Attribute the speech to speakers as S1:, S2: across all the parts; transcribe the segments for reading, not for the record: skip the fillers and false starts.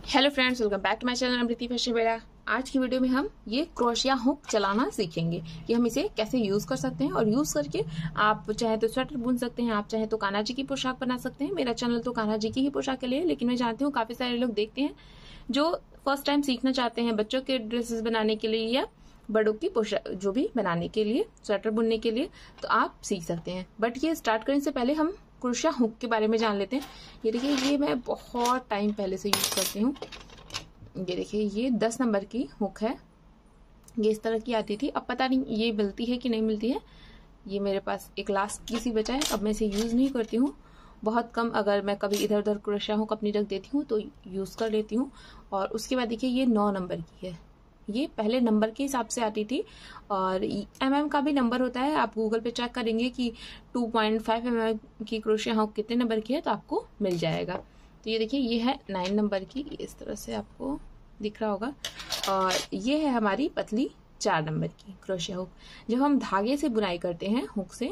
S1: Hello friends, welcome back to my channel Amriti fashion बेड़ा। आज की वीडियो में हम ये क्रोशिया हुक चलाना सीखेंगे कि हम इसे कैसे यूज कर सकते हैं और यूज करके आप चाहे तो स्वेटर बुन सकते हैं, आप चाहे तो कान्हा जी की पोशाक बना सकते हैं। मेरा चैनल तो कान्हा जी की ही पोशाक के लिए, लेकिन मैं जानती हूँ काफी सारे लोग देखते हैं जो फर्स्ट टाइम सीखना चाहते हैं बच्चों के ड्रेसेस बनाने के लिए या बड़ों की पोशाक जो भी बनाने के लिए, स्वेटर बुनने के लिए, तो आप सीख सकते हैं। बट ये स्टार्ट करने से पहले हम क्रोशिया हुक के बारे में जान लेते हैं। ये देखिए, ये मैं बहुत टाइम पहले से यूज करती हूँ। ये देखिए, ये 10 नंबर की हुक है। ये इस तरह की आती थी, अब पता नहीं ये मिलती है कि नहीं मिलती है। ये मेरे पास एक लास्ट की सी बचा है, अब मैं इसे यूज नहीं करती हूँ, बहुत कम। अगर मैं कभी इधर उधर क्रोशिया हुक अपनी रख देती हूँ तो यूज कर लेती हूँ। और उसके बाद देखिए, ये 9 नंबर की है। ये पहले नंबर के हिसाब से आती थी और mm का भी नंबर होता है। आप गूगल पे चेक करेंगे कि 2.5 mm की क्रोशिया हुक कितने नंबर की है तो आपको मिल जाएगा। तो ये देखिए, ये है 9 नंबर की, इस तरह से आपको दिख रहा होगा। और ये है हमारी पतली 4 नंबर की क्रोशिया हुक। जब हम धागे से बुनाई करते हैं हुक से,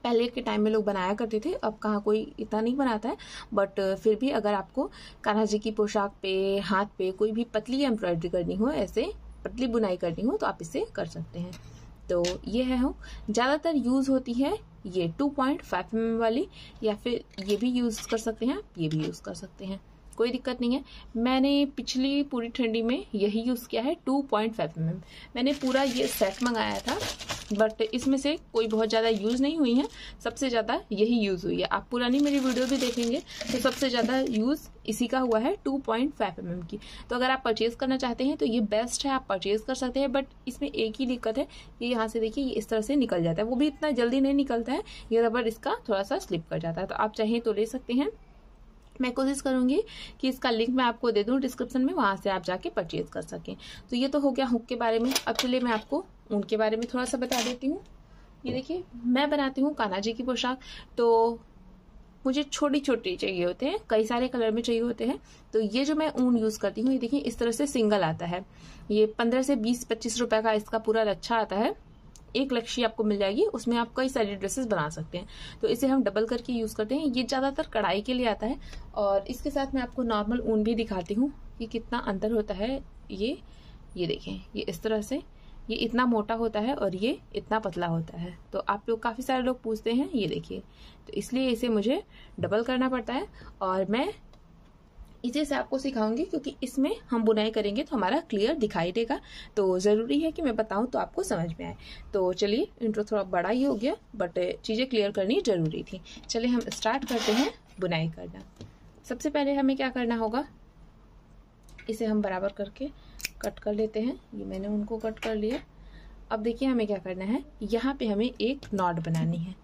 S1: पहले के टाइम में लोग बनाया करते थे, अब कहाँ कोई इतना नहीं बनाता है। बट फिर भी अगर आपको कान्हा जी की पोशाक पे, हाथ पे कोई भी पतली एम्ब्रॉयडरी करनी हो, ऐसे पतली बुनाई करनी हो, तो आप इसे कर सकते हैं। तो ये है हुक। ज्यादातर यूज होती है ये 2.5 mm वाली, या फिर ये भी यूज कर सकते हैं, ये भी यूज कर सकते हैं, कोई दिक्कत नहीं है। मैंने पिछली पूरी ठंडी में यही यूज किया है 2.5 mm। मैंने पूरा ये सेट मंगाया था, बट इसमें से कोई बहुत ज्यादा यूज नहीं हुई है, सबसे ज्यादा यही यूज हुई है। आप पुरानी मेरी वीडियो भी देखेंगे तो सबसे ज्यादा यूज इसी का हुआ है 2.5 mm की। तो अगर आप परचेज करना चाहते हैं तो ये बेस्ट है, आप परचेज कर सकते हैं। बट इसमें एक ही दिक्कत है कि यहाँ से देखिए, ये इस तरह से निकल जाता है, वो भी इतना जल्दी नहीं निकलता है, ये रबर इसका थोड़ा सा स्लिप कर जाता है। तो आप चाहें तो ले सकते हैं। मैं कोशिश करूंगी कि इसका लिंक मैं आपको दे दूं डिस्क्रिप्शन में, वहां से आप जाके परचेज कर सकें। तो ये तो हो गया हुक के बारे में। अब चलिए मैं आपको उनके बारे में थोड़ा सा बता देती हूँ। ये देखिए, मैं बनाती हूँ कान्हा जी की पोशाक, तो मुझे छोटी छोटी चाहिए होते हैं, कई सारे कलर में चाहिए होते हैं। तो ये जो मैं ऊन यूज करती हूँ, ये देखिए इस तरह से सिंगल आता है। ये 15 से 20-25 रुपए का इसका पूरा लच्छा आता है। एक लच्छी आपको मिल जाएगी, उसमें आप कई सारी ड्रेसेस बना सकते हैं। तो इसे हम डबल करके यूज करते हैं। ये ज्यादातर कढ़ाई के लिए आता है। और इसके साथ मैं आपको नॉर्मल ऊन भी दिखाती हूँ कि कितना अंतर होता है। ये देखें, ये इस तरह से, ये इतना मोटा होता है और ये इतना पतला होता है। तो आप लोग, काफी सारे लोग पूछते हैं, ये देखिए, तो इसलिए इसे मुझे डबल करना पड़ता है। और मैं इसे से आपको सिखाऊंगी क्योंकि इसमें हम बुनाई करेंगे तो हमारा क्लियर दिखाई देगा। तो जरूरी है कि मैं बताऊं तो आपको समझ में आए। तो चलिए, इंट्रो थोड़ा बड़ा ही हो गया, बट चीजें क्लियर करनी जरूरी थी। चलिए हम स्टार्ट करते हैं बुनाई करना। सबसे पहले हमें क्या करना होगा, इसे हम बराबर करके कट कर लेते हैं। ये मैंने उनको कट कर लिया। अब देखिए, हमें क्या करना है, यहाँ पे हमें एक नॉट बनानी है।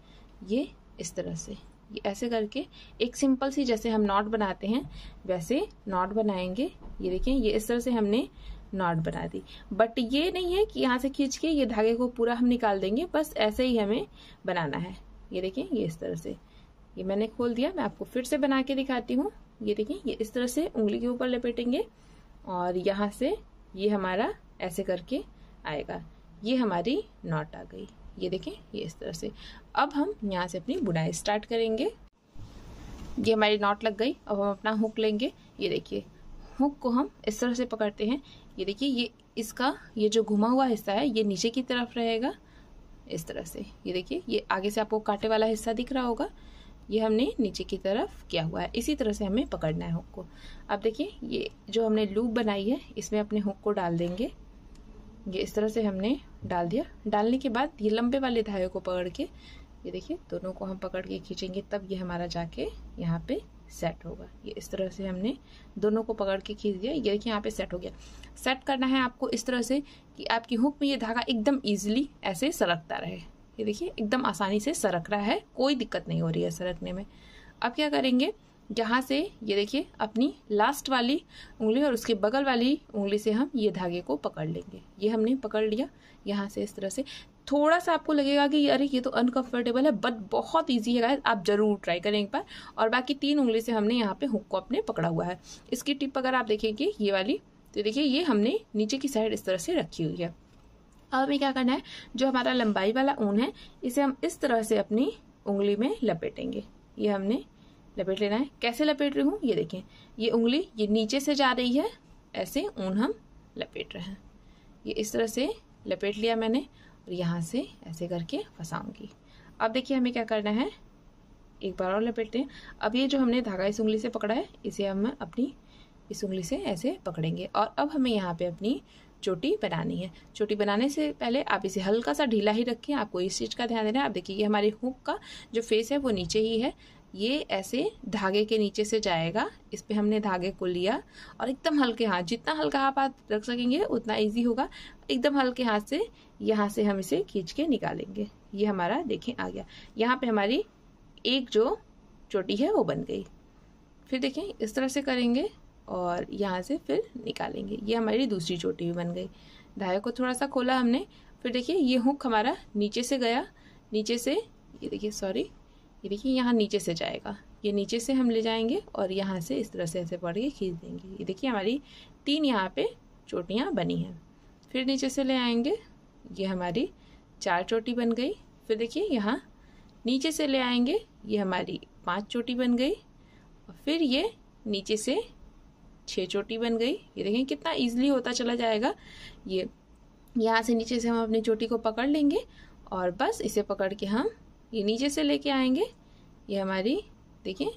S1: ये इस तरह से, ये ऐसे करके एक सिंपल सी, जैसे हम नॉट बनाते हैं वैसे नॉट बनाएंगे। ये देखिए, ये इस तरह से हमने नॉट बना दी। बट ये नहीं है कि यहाँ से खींच के ये धागे को पूरा हम निकाल देंगे, बस ऐसे ही हमें बनाना है। ये देखिए, ये इस तरह से, ये मैंने खोल दिया। मैं आपको फिर से बना के दिखाती हूँ। ये देखिए, ये इस तरह से उंगली के ऊपर लपेटेंगे और यहाँ से ये हमारा ऐसे करके आएगा। ये हमारी नॉट आ गई। ये देखें, ये इस तरह से। अब हम यहाँ से अपनी बुनाई स्टार्ट करेंगे। ये हमारी नॉट लग गई। अब हम अपना हुक लेंगे। ये देखिए, हुक को हम इस तरह से पकड़ते हैं। ये देखिए, ये इसका ये जो घुमा हुआ हिस्सा है ये नीचे की तरफ रहेगा, इस तरह से। ये देखिए, ये आगे से आपको कांटे वाला हिस्सा दिख रहा होगा, ये हमने नीचे की तरफ किया हुआ है। इसी तरह से हमें पकड़ना है हुक को। अब देखिए, ये जो हमने लूप बनाई है, इसमें अपने हुक को डाल देंगे। ये इस तरह से हमने डाल दिया। डालने के बाद ये लंबे वाले धागे को पकड़ के, ये देखिए, दोनों को हम पकड़ के खींचेंगे, तब ये हमारा जाके यहाँ पे सेट होगा। ये इस तरह से हमने दोनों को पकड़ के खींच दिया। ये देखिए, यहाँ पे सेट हो गया। सेट करना है आपको इस तरह से कि आपकी हुक में ये धागा एकदम इजीली ऐसे सरकता रहे। ये देखिए, एकदम आसानी से सरक रहा है, कोई दिक्कत नहीं हो रही है सरकने में। अब क्या करेंगे, यहाँ से ये देखिए, अपनी लास्ट वाली उंगली और उसके बगल वाली उंगली से हम ये धागे को पकड़ लेंगे। ये हमने पकड़ लिया यहाँ से इस तरह से। थोड़ा सा आपको लगेगा कि अरे ये तो अनकंफर्टेबल है, बट बहुत इजी है गाइस, आप जरूर ट्राई करें एक बार। और बाकी 3 उंगली से हमने यहाँ पे हुक को अपने पकड़ा हुआ है। इसकी टिप अगर आप देखेंगे, ये वाली, तो देखिए, ये हमने नीचे की साइड इस तरह से रखी हुई है। अब हमें क्या करना है, जो हमारा लंबाई वाला ऊन है, इसे हम इस तरह से अपनी उंगली में लपेटेंगे। ये हमने लपेट लेना है। कैसे लपेट रही हूँ ये देखें, ये उंगली ये नीचे से जा रही है, ऐसे ऊन हम लपेट रहे हैं। ये इस तरह से लपेट लिया मैंने और यहाँ से ऐसे करके फंसाऊंगी। अब देखिए हमें क्या करना है, एक बार और लपेटते हैं। अब ये जो हमने धागा इस उंगली से पकड़ा है, इसे हम अपनी इस उंगली से ऐसे पकड़ेंगे और अब हमें यहाँ पे अपनी चोटी बनानी है। चोटी बनाने से पहले आप इसे हल्का सा ढीला ही रखें, आपको इस चीज़ का ध्यान देना है। आप देखिए ये हमारी हुक का जो फेस है वो नीचे ही है, ये ऐसे धागे के नीचे से जाएगा। इस पे हमने धागे को लिया और एकदम हल्के हाथ, जितना हल्का हाथ रख सकेंगे उतना इजी होगा। एकदम हल्के हाथ से यहाँ से हम इसे खींच के निकालेंगे। ये हमारा देखें आ गया। यहाँ पे हमारी एक जो चोटी है वो बन गई। फिर देखें इस तरह से करेंगे और यहाँ से फिर निकालेंगे। ये हमारी दूसरी चोटी भी बन गई। धागे को थोड़ा सा खोला हमने, फिर देखिए ये हुक हमारा नीचे से गया, नीचे से ये देखिए सॉरी, ये देखिए यहाँ नीचे से जाएगा, ये नीचे से हम ले जाएंगे और यहाँ से इस तरह से ऐसे पकड़ के खींच देंगे। ये देखिए हमारी 3 यहाँ पे चोटियाँ बनी हैं। फिर नीचे से ले आएंगे, ये हमारी 4 चोटी बन गई। फिर देखिए यहाँ नीचे से ले आएंगे, ये हमारी 5 चोटी बन गई और फिर ये नीचे से 6 चोटी बन गई। ये देखें कितना इजीली होता चला जाएगा। ये यहाँ से नीचे से हम अपनी चोटी को पकड़ लेंगे और बस इसे पकड़ के हम ये नीचे से लेके आएंगे। ये हमारी देखिए,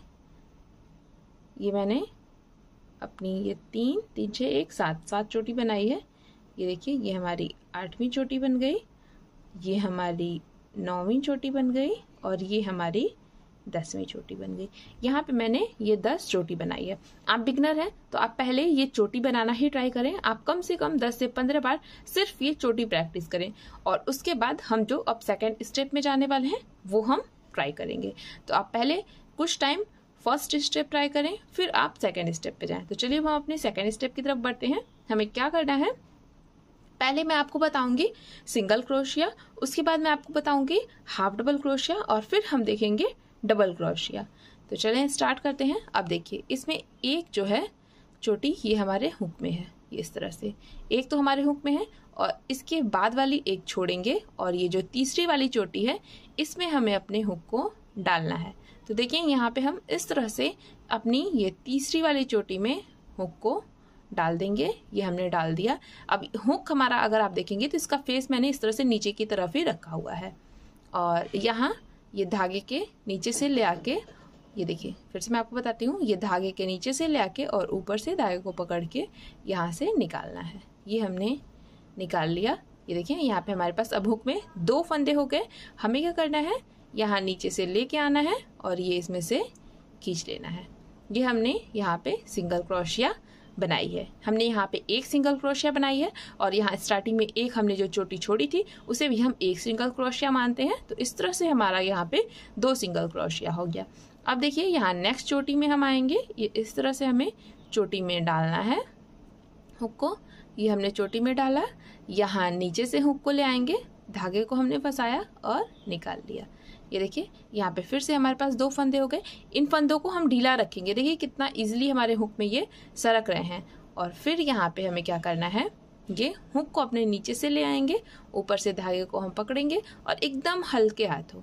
S1: ये मैंने अपनी ये 3 3 6 1 7 चोटी बनाई है। ये देखिए ये हमारी 8वीं चोटी बन गई, ये हमारी 9वीं चोटी बन गई और ये हमारी 10वीं चोटी बन गई। यहाँ पे मैंने ये 10 चोटी बनाई है। आप बिगनर हैं तो आप पहले ये चोटी बनाना ही ट्राई करें। आप कम से कम 10 से 15 बार सिर्फ ये चोटी प्रैक्टिस करें और उसके बाद हम जो अब सेकंड स्टेप में जाने वाले हैं वो हम ट्राई करेंगे। तो आप पहले कुछ टाइम फर्स्ट स्टेप ट्राई करें, फिर आप सेकंड स्टेप पे जाएं। तो चलिए हम अपने सेकंड स्टेप की तरफ बढ़ते हैं। हमें क्या करना है, पहले मैं आपको बताऊंगी सिंगल क्रोशिया, उसके बाद मैं आपको बताऊंगी हाफ डबल क्रोशिया और फिर हम देखेंगे डबल क्रोशिया। तो चलें स्टार्ट करते हैं। अब देखिए इसमें एक जो है चोटी ये हमारे हुक में है, ये इस तरह से एक तो हमारे हुक में है और इसके बाद वाली एक छोड़ेंगे और ये जो तीसरी वाली चोटी है इसमें हमें अपने हुक को डालना है। तो देखिए यहाँ पे हम इस तरह से अपनी ये तीसरी वाली चोटी में हुक को डाल देंगे। ये हमने डाल दिया। अब हुक हमारा अगर आप देखेंगे तो इसका फेस मैंने इस तरह से नीचे की तरफ ही रखा हुआ है और यहाँ ये धागे के नीचे से ले आके, ये देखिए फिर से मैं आपको बताती हूँ, ये धागे के नीचे से ले आके और ऊपर से धागे को पकड़ के यहाँ से निकालना है। ये हमने निकाल लिया। ये देखिए यहाँ पे हमारे पास अब हुक में 2 फंदे हो गए। हमें क्या करना है, यहाँ नीचे से लेके आना है और ये इसमें से खींच लेना है। ये हमने यहाँ पे सिंगल क्रोशिया बनाई है। हमने यहाँ पे एक सिंगल क्रोशिया बनाई है और यहाँ स्टार्टिंग में एक हमने जो चोटी छोड़ी थी उसे भी हम एक सिंगल क्रोशिया मानते हैं। तो इस तरह से हमारा यहाँ पे 2 सिंगल क्रोशिया हो गया। अब देखिए यहाँ नेक्स्ट चोटी में हम आएंगे। ये इस तरह से हमें चोटी में डालना है हुक को। ये हमने चोटी में डाला, यहाँ नीचे से हुक को ले आएंगे, धागे को हमने फंसाया और निकाल लिया। ये देखिए यहाँ पे फिर से हमारे पास 2 फंदे हो गए। इन फंदों को हम ढीला रखेंगे। देखिए कितना इजीली हमारे हुक में ये सरक रहे हैं। और फिर यहाँ पे हमें क्या करना है, ये हुक को अपने नीचे से ले आएंगे, ऊपर से धागे को हम पकड़ेंगे और एकदम हल्के हाथों,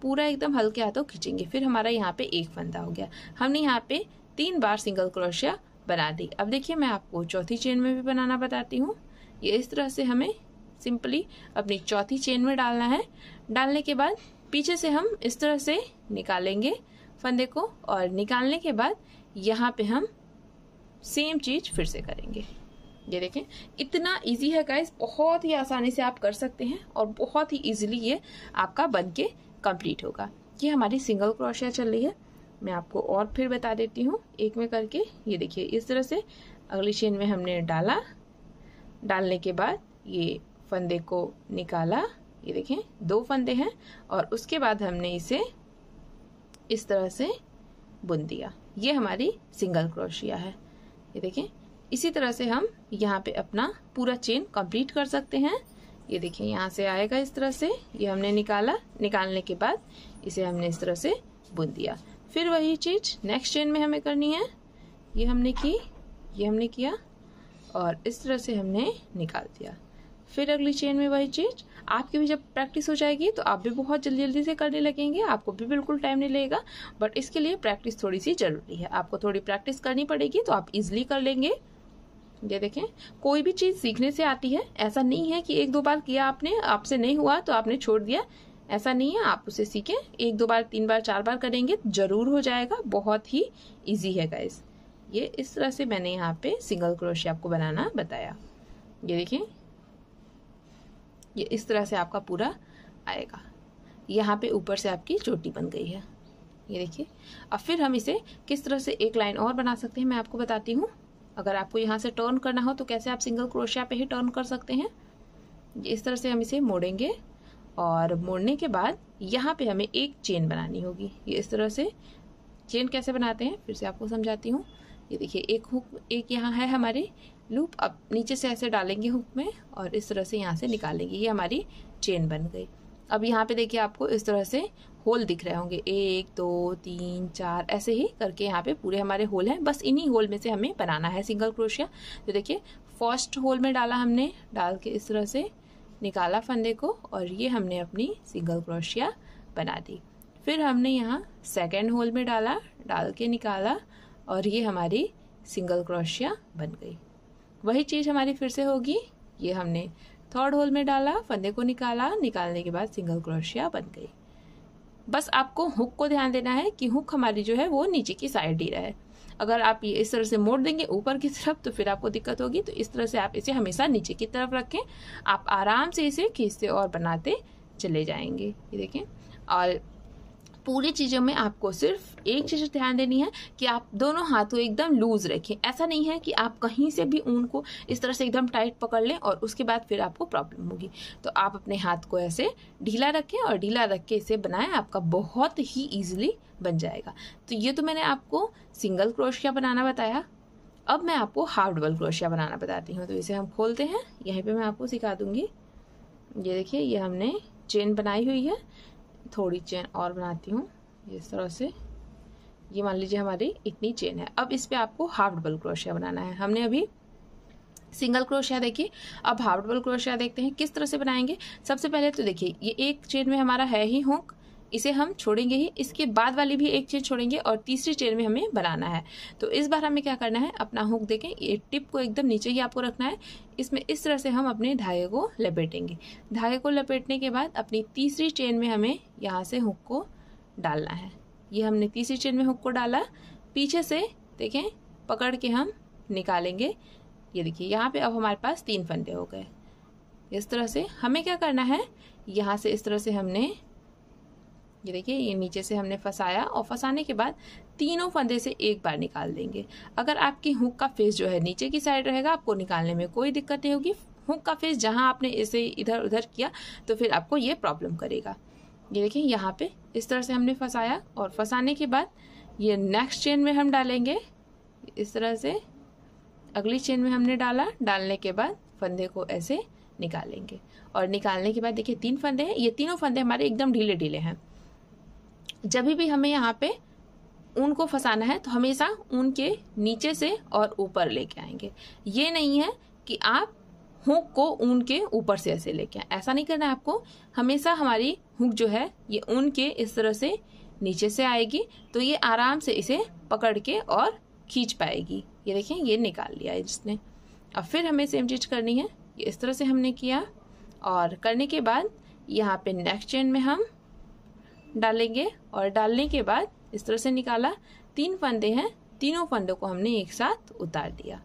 S1: पूरा एकदम हल्के हाथों खींचेंगे। फिर हमारा यहाँ पे एक फंदा हो गया। हमने यहाँ पे 3 बार सिंगल क्रोशिया बना दी। अब देखिए मैं आपको चौथी चेन में भी बनाना बताती हूँ। ये इस तरह से हमें सिंपली अपनी चौथी चेन में डालना है। डालने के बाद पीछे से हम इस तरह से निकालेंगे फंदे को और निकालने के बाद यहाँ पे हम सेम चीज फिर से करेंगे। ये देखें इतना इजी है गाइस, बहुत ही आसानी से आप कर सकते हैं और बहुत ही इजीली ये आपका बन के कंप्लीट होगा। ये हमारी सिंगल क्रोशिया चल रही है। मैं आपको और फिर बता देती हूँ एक में करके। ये देखिए इस तरह से अगली चेन में हमने डाला, डालने के बाद ये फंदे को निकाला। ये देखें 2 फंदे हैं और उसके बाद हमने इसे इस तरह से बुन दिया। ये हमारी सिंगल क्रोशिया है। ये देखें इसी तरह से हम यहाँ पे अपना पूरा चेन कंप्लीट कर सकते हैं। ये देखिए यहाँ से आएगा इस तरह से, ये हमने निकाला, निकालने के बाद इसे हमने इस तरह से बुन दिया। फिर वही चीज नेक्स्ट चेन में हमें करनी है। ये हमने की, ये हमने किया और इस तरह से हमने निकाल दिया। फिर अगली चेन में वही चीज। आपकी भी जब प्रैक्टिस हो जाएगी तो आप भी बहुत जल्दी जल्दी से करने लगेंगे, आपको भी बिल्कुल टाइम नहीं लगेगा। बट इसके लिए प्रैक्टिस थोड़ी सी जरूरी है, आपको थोड़ी प्रैक्टिस करनी पड़ेगी तो आप इजिली कर लेंगे। ये देखें, कोई भी चीज सीखने से आती है, ऐसा नहीं है कि 1-2 बार किया आपने, आपसे नहीं हुआ तो आपने छोड़ दिया, ऐसा नहीं है। आप उसे सीखें, 1-2 बार 3 बार 4 बार करेंगे जरूर हो जाएगा, बहुत ही इजी है गाइस। ये इस तरह से मैंने यहाँ पे सिंगल क्रोशिया आपको बनाना बताया। ये देखें, ये इस तरह से आपका पूरा आएगा। यहाँ पे ऊपर से आपकी चोटी बन गई है, ये देखिए। अब फिर हम इसे किस तरह से एक लाइन और बना सकते हैं मैं आपको बताती हूँ। अगर आपको यहाँ से टर्न करना हो तो कैसे आप सिंगल क्रोशिया पे ही टर्न कर सकते हैं। इस तरह से हम इसे मोड़ेंगे और मोड़ने के बाद यहाँ पे हमें एक चेन बनानी होगी। ये इस तरह से चेन कैसे बनाते हैं फिर से आपको समझाती हूँ। ये देखिए, एक हुक, एक यहाँ है हमारी लूप। अब नीचे से ऐसे डालेंगे हुक में और इस तरह से यहाँ से निकालेंगे, ये हमारी चेन बन गई। अब यहाँ पे देखिए आपको इस तरह से होल दिख रहे होंगे, 1 2 3 4 ऐसे ही करके यहाँ पे पूरे हमारे होल हैं। बस इन्हीं होल में से हमें बनाना है सिंगल क्रोशिया। तो देखिए, फर्स्ट होल में डाला हमने, डाल के इस तरह से निकाला फंदे को और ये हमने अपनी सिंगल क्रोशिया बना दी। फिर हमने यहाँ सेकेंड होल में डाला, डाल के निकाला और ये हमारी सिंगल क्रोशिया बन गई। वही चीज हमारी फिर से होगी। ये हमने थर्ड होल में डाला, फंदे को निकाला, निकालने के बाद सिंगल क्रोशिया बन गई। बस आपको हुक को ध्यान देना है कि हुक हमारी जो है वो नीचे की साइड ही रहे। अगर आप ये इस तरह से मोड़ देंगे ऊपर की तरफ तो फिर आपको दिक्कत होगी। तो इस तरह से आप इसे हमेशा नीचे की तरफ रखें, आप आराम से इसे खींचते और बनाते चले जाएंगे। ये देखें, और पूरी चीजों में आपको सिर्फ एक चीज ध्यान देनी है कि आप दोनों हाथों एकदम लूज रखें। ऐसा नहीं है कि आप कहीं से भी ऊन को इस तरह से एकदम टाइट पकड़ लें और उसके बाद फिर आपको प्रॉब्लम होगी। तो आप अपने हाथ को ऐसे ढीला रखें और ढीला रख के इसे बनाएं, आपका बहुत ही इजीली बन जाएगा। तो ये तो मैंने आपको सिंगल क्रोशिया बनाना बताया। अब मैं आपको हाफ डबल क्रोशिया बनाना बताती हूँ। तो इसे हम खोलते हैं, यहीं पे मैं आपको सिखा दूंगी। ये देखिए, ये हमने चेन बनाई हुई है, थोड़ी चेन और बनाती हूँ इस तरह से। ये मान लीजिए हमारी इतनी चेन है। अब इस पे आपको हाफ डबल क्रोशिया बनाना है। हमने अभी सिंगल क्रोशिया देखिए, अब हाफ डबल क्रोशिया देखते हैं किस तरह से बनाएंगे। सबसे पहले तो देखिए, ये एक चेन में हमारा है ही हुक, इसे हम छोड़ेंगे ही, इसके बाद वाली भी एक चेन छोड़ेंगे और तीसरी चेन में हमें बनाना है। तो इस बार हमें क्या करना है, अपना हुक देखें, ये टिप को एकदम नीचे ही आपको रखना है। इसमें इस तरह से हम अपने धागे को लपेटेंगे। धागे को लपेटने के बाद अपनी तीसरी चेन में हमें यहाँ से हुक को डालना है। ये हमने तीसरी चेन में हुक को डाला, पीछे से देखें पकड़ के हम निकालेंगे। ये देखिए, यहाँ पे अब हमारे पास 3 फंदे हो गए। इस तरह से हमें क्या करना है, यहाँ से इस तरह से हमने, ये देखिए, ये नीचे से हमने फंसाया और फंसाने के बाद तीनों फंदे से एक बार निकाल देंगे। अगर आपकी हुक का फेस जो है नीचे की साइड रहेगा, आपको निकालने में कोई दिक्कत नहीं होगी। हुक का फेस जहां आपने इसे इधर उधर किया तो फिर आपको ये प्रॉब्लम करेगा। ये देखिए, यहाँ पे इस तरह से हमने फंसाया और फंसाने के बाद ये नेक्स्ट चेन में हम डालेंगे। इस तरह से अगली चेन में हमने डाला, डालने के बाद फंदे को ऐसे निकालेंगे और निकालने के बाद देखिए 3 फंदे हैं। ये तीनों फंदे हमारे एकदम ढीले ढीले हैं। जब भी हमें यहाँ पे ऊन को फंसाना है तो हमेशा ऊन के नीचे से और ऊपर लेके आएंगे। ये नहीं है कि आप हुक को ऊन के ऊपर से ऐसे लेके आए, ऐसा नहीं करना है आपको। हमेशा हमारी हुक जो है ये ऊन के इस तरह से नीचे से आएगी, तो ये आराम से इसे पकड़ के और खींच पाएगी। ये देखें, ये निकाल लिया है जिसने। अब फिर हमें सेम चीज करनी है। ये इस तरह से हमने किया और करने के बाद यहाँ पे नेक्स्ट चेन में हम डालेंगे और डालने के बाद इस तरह से निकाला। 3 फंदे हैं, तीनों फंदों को हमने एक साथ उतार दिया।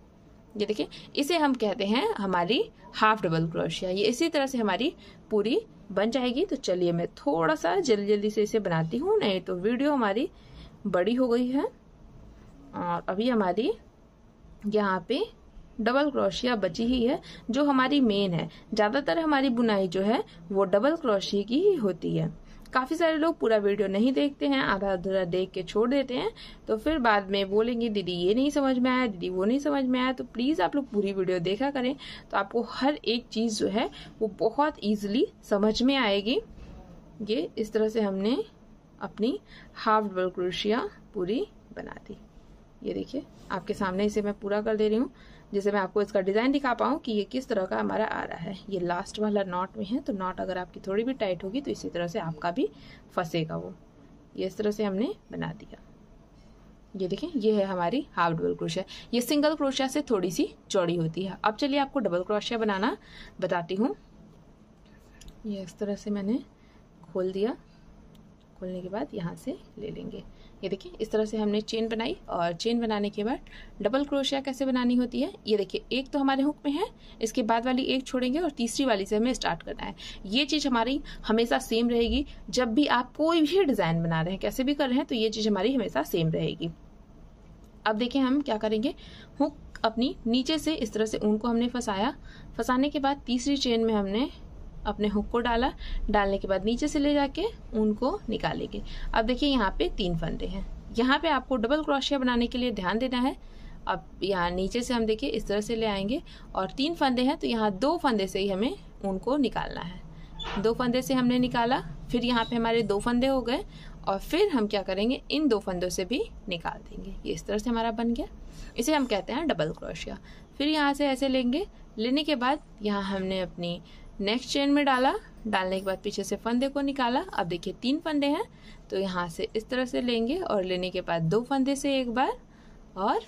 S1: ये देखिए, इसे हम कहते हैं हमारी हाफ डबल क्रोशिया। ये इसी तरह से हमारी पूरी बन जाएगी। तो चलिए मैं थोड़ा सा जल्दी जल्दी से इसे बनाती हूँ, नहीं तो वीडियो हमारी बड़ी हो गई है। और अभी हमारी यहाँ पे डबल क्रोशिया बची ही है जो हमारी मेन है। ज्यादातर हमारी बुनाई जो है वो डबल क्रोशिया की ही होती है। काफी सारे लोग पूरा वीडियो नहीं देखते हैं, आधा अधूरा देख के छोड़ देते हैं, तो फिर बाद में बोलेंगे दीदी ये नहीं समझ में आया, दीदी वो नहीं समझ में आया। तो प्लीज आप लोग पूरी वीडियो देखा करें, तो आपको हर एक चीज जो है वो बहुत इजीली समझ में आएगी। ये इस तरह से हमने अपनी हाफ डबल क्रोशिया पूरी बना दी। ये देखिए आपके सामने इसे मैं पूरा कर दे रही हूँ, जिससे मैं आपको इसका डिज़ाइन दिखा पाऊँ कि ये किस तरह का हमारा आ रहा है। ये लास्ट वाला नॉट में है, तो नॉट अगर आपकी थोड़ी भी टाइट होगी तो इसी तरह से आपका भी फंसेगा वो। ये इस तरह से हमने बना दिया। ये देखें, ये है हमारी हाफ डबल क्रोशिया। ये सिंगल क्रोशिया से थोड़ी सी चौड़ी होती है। अब चलिए आपको डबल क्रोशिया बनाना बताती हूँ। ये इस तरह से मैंने खोल दिया। खोलने के बाद यहाँ से ले लेंगे। ये देखिए इस तरह से हमने चेन बनाई, और चेन बनाने के बाद डबल क्रोशिया कैसे बनानी होती है, ये देखिए एक तो हमारे हुक में है, इसके बाद वाली एक छोड़ेंगे और तीसरी वाली से हमें स्टार्ट करना है। ये चीज़ हमारी हमेशा सेम रहेगी। जब भी आप कोई भी डिज़ाइन बना रहे हैं, कैसे भी कर रहे हैं, तो ये चीज़ हमारी हमेशा सेम रहेगी। अब देखिए हम क्या करेंगे, हुक अपनी नीचे से इस तरह से ऊन को हमने फंसाया। फंसाने के बाद तीसरी चेन में हमने अपने हुक को डाला। डालने के बाद नीचे से ले जाके ऊन को निकालेंगे। अब देखिए यहाँ पे 3 फंदे हैं। यहाँ पे आपको डबल क्रोशिया बनाने के लिए ध्यान देना है। अब यहाँ नीचे से हम देखिए इस तरह से ले आएंगे, और 3 फंदे हैं, तो यहाँ 2 फंदे से ही हमें ऊन को निकालना है। 2 फंदे से हमने निकाला, फिर यहाँ पे हमारे 2 फंदे हो गए, और फिर हम क्या करेंगे, इन 2 फंदों से भी निकाल देंगे। ये इस तरह से हमारा बन गया। इसे हम कहते हैं डबल क्रोशिया। फिर यहाँ से ऐसे लेंगे। लेने के बाद यहाँ हमने अपनी नेक्स्ट चेन में डाला। डालने के बाद पीछे से फंदे को निकाला। अब देखिए 3 फंदे हैं, तो यहाँ से इस तरह से लेंगे, और लेने के बाद 2 फंदे से एक बार और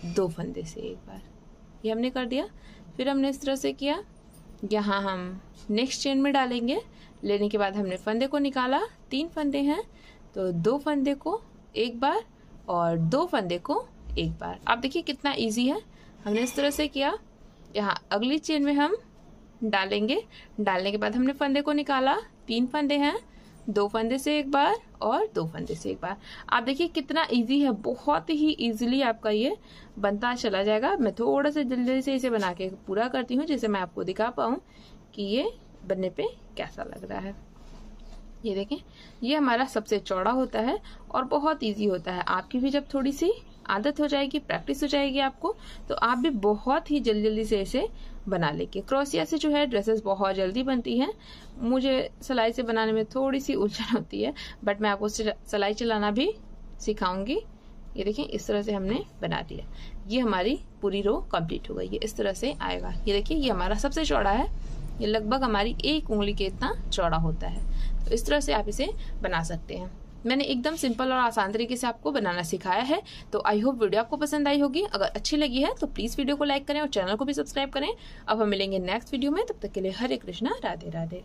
S1: 2 फंदे से एक बार, ये हमने कर दिया। फिर हमने इस तरह से किया। यहाँ हम नेक्स्ट चेन में डालेंगे। लेने के बाद हमने फंदे को निकाला। 3 फंदे हैं, तो 2 फंदे को एक बार और 2 फंदे को एक बार। आप देखिए कितना इजी है। हमने इस तरह से किया। यहाँ अगली चेन में हम डालेंगे। डालने के बाद हमने फंदे को निकाला। 3 फंदे हैं, 2 फंदे से एक बार और 2 फंदे से एक बार। आप देखिए कितना इजी है, बहुत ही इजीली आपका ये बनता चला जाएगा। मैं थोड़ा सा जल्दी से इसे बना के पूरा करती हूँ, जिससे मैं आपको दिखा पाऊँ कि ये बनने पे कैसा लग रहा है। ये देखें, ये हमारा सबसे चौड़ा होता है और बहुत इजी होता है। आपकी भी जब थोड़ी सी आदत हो जाएगी, प्रैक्टिस हो जाएगी आपको, तो आप भी बहुत ही जल्दी से इसे बना लेंगे। क्रोशिया से जो है ड्रेसेस बहुत जल्दी बनती हैं। मुझे सिलाई से बनाने में थोड़ी सी उलझन होती है, बट मैं आपको सिलाई चलाना भी सिखाऊंगी। ये देखें इस तरह से हमने बना दिया। ये हमारी पूरी रो कंप्लीट हो गई। ये इस तरह से आएगा। ये देखिए ये हमारा सबसे चौड़ा है। ये लगभग हमारी 1 उंगली के इतना चौड़ा होता है। तो इस तरह से आप इसे बना सकते हैं। मैंने एकदम सिंपल और आसान तरीके से आपको बनाना सिखाया है। तो आई होप वीडियो आपको पसंद आई होगी। अगर अच्छी लगी है तो प्लीज वीडियो को लाइक करें और चैनल को भी सब्सक्राइब करें। अब हम मिलेंगे नेक्स्ट वीडियो में। तब तक के लिए हरे कृष्णा, राधे राधे।